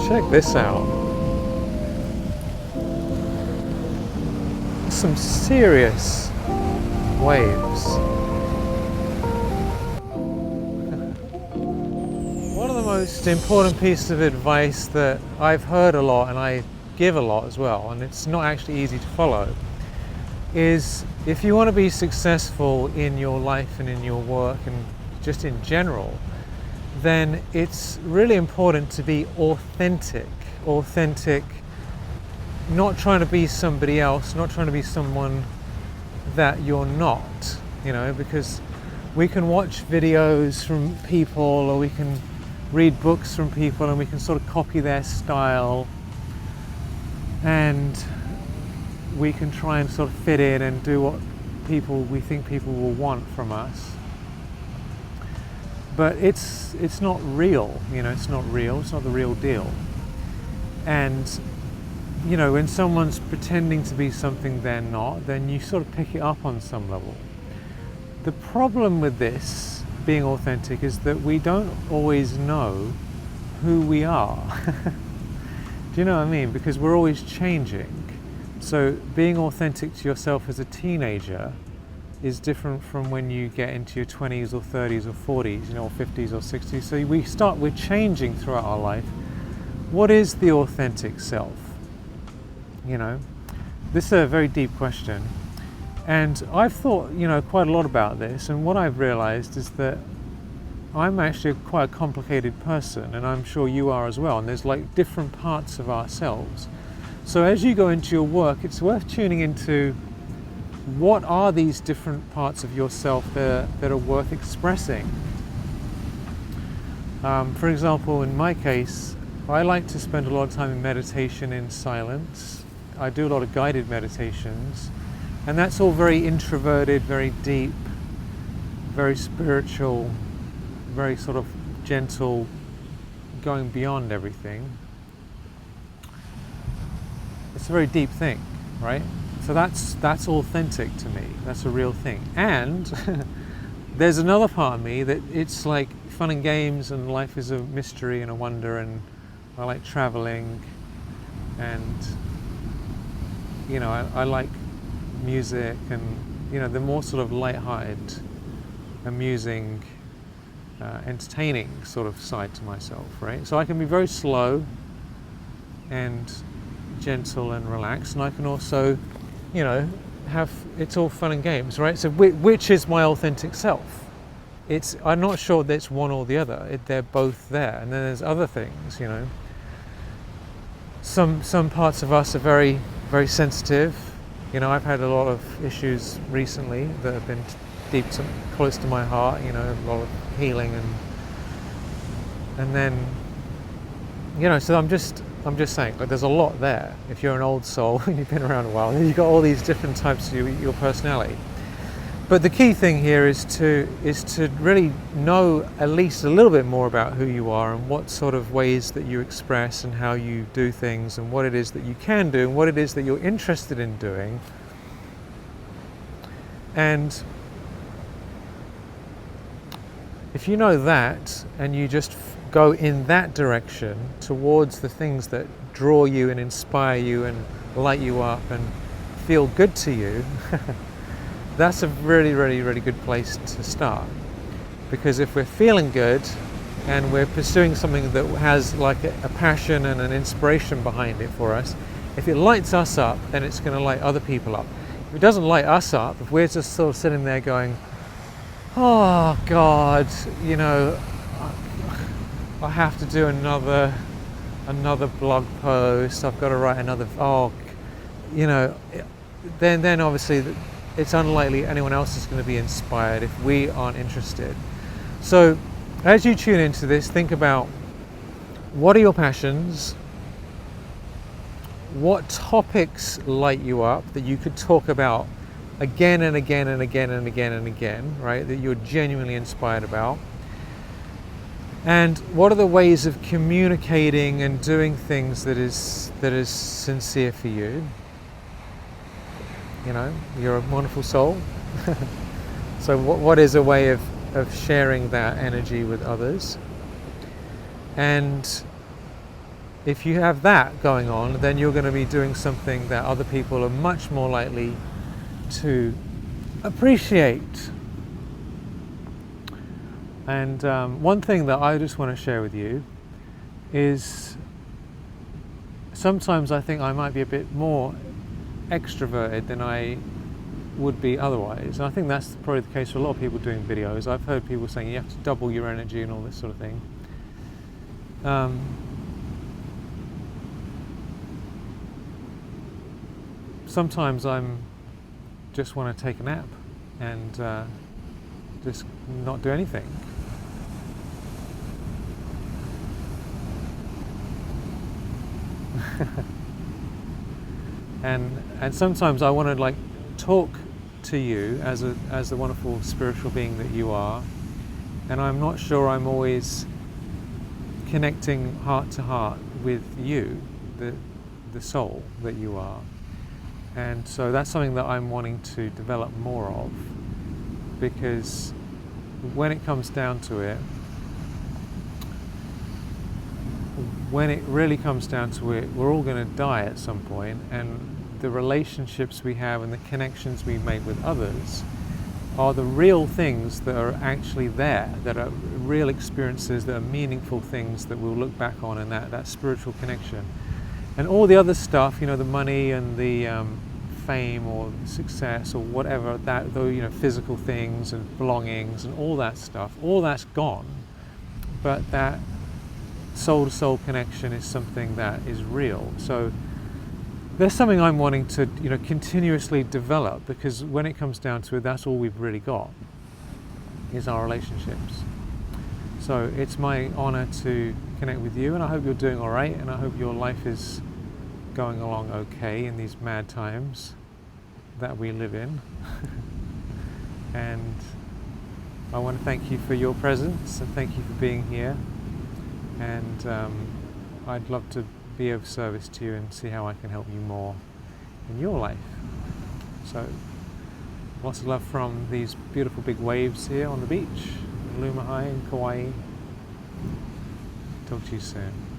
Check this out. Some serious waves. One of the most important pieces of advice that I've heard a lot, and I give a lot as well, and it's not actually easy to follow, is if you want to be successful in your life and in your work and just in general, then it's really important to be authentic. Authentic, not trying to be somebody else, not trying to be someone that you're not, you know, because we can watch videos from people, or we can read books from people, and we can sort of copy their style, and we can try and sort of fit in and do what we think people will want from us. But it's not real, you know, it's not real, it's not the real deal. And, you know, when someone's pretending to be something they're not, then you sort of pick it up on some level. The problem with this, being authentic, is that we don't always know who we are. Do you know what I mean? Because we're always changing. So being authentic to yourself as a teenager is different from when you get into your 20s or 30s or 40s, you know, or 50s or 60s. So we're changing throughout our life. What is the authentic self? You know, this is a very deep question. And I've thought, you know, quite a lot about this, and what I've realized is that I'm actually quite a complicated person, and I'm sure you are as well, and there's like different parts of ourselves. So as you go into your work, it's worth tuning into what are these different parts of yourself that are worth expressing. For example, in my case, I like to spend a lot of time in meditation in silence. I do a lot of guided meditations, and that's all very introverted, very deep, very spiritual, very sort of gentle, going beyond everything. It's a very deep thing, right? So that's authentic to me. That's a real thing. And there's another part of me that it's like fun and games, and life is a mystery and a wonder, and I like traveling, and you know, I like music, and you know, the more sort of light-hearted, amusing, entertaining sort of side to myself, right? So I can be very slow and gentle and relaxed, and I can also, you know, it's all fun and games, right? So which is my authentic self? I'm not sure that it's one or the other. They're both there. And then there's other things, you know. Some parts of us are very, very sensitive. You know, I've had a lot of issues recently that have been close to my heart, you know, a lot of healing, and then, you know, so I'm just saying, like, there's a lot there. If you're an old soul and you've been around a while, you've got all these different types of your personality. But the key thing here is to really know at least a little bit more about who you are, and what sort of ways that you express, and how you do things, and what it is that you can do, and what it is that you're interested in doing. And if you know that, and you just go in that direction towards the things that draw you and inspire you and light you up and feel good to you, that's a really, really, really good place to start. Because if we're feeling good and we're pursuing something that has like a passion and an inspiration behind it for us, if it lights us up, then it's going to light other people up. If it doesn't light us up, if we're just sort of sitting there going, oh God, you know, I have to do another blog post, I've got to write another, you know, then obviously it's unlikely anyone else is going to be inspired if we aren't interested. So as you tune into this, think about, what are your passions? What topics light you up that you could talk about again and again and again and again and again, right? That you're genuinely inspired about. And what are the ways of communicating and doing things that is sincere for you? You know, you're a wonderful soul. So what is a way of sharing that energy with others? And if you have that going on, then you're going to be doing something that other people are much more likely to appreciate. And one thing that I just want to share with you is sometimes I think I might be a bit more extroverted than I would be otherwise. And I think that's probably the case for a lot of people doing videos. I've heard people saying you have to double your energy and all this sort of thing. Sometimes I'm just want to take a nap and just not do anything. and sometimes I want to like talk to you as the wonderful spiritual being that you are, and I'm not sure I'm always connecting heart to heart with you, the soul that you are. And so that's something that I'm wanting to develop more of, because when it comes down to it, when it really comes down to it, we're all going to die at some point, and the relationships we have and the connections we make with others are the real things that are actually there, that are real experiences, that are meaningful things that we'll look back on, and that spiritual connection. And all the other stuff, you know, the money and the fame or success or whatever, that, though, you know, physical things and belongings and all that stuff, all that's gone. But that soul-to-soul connection is something that is real. So there's something I'm wanting to, you know, continuously develop, because when it comes down to it, that's all we've really got, is our relationships. So it's my honor to connect with you, and I hope you're doing all right, and I hope your life is going along okay in these mad times that we live in. And I want to thank you for your presence, and thank you for being here. And I'd love to be of service to you and see how I can help you more in your life. So lots of love from these beautiful big waves here on the beach, 𝐕𝐈𝐃𝐄𝐎 in Kauai. Talk to you soon.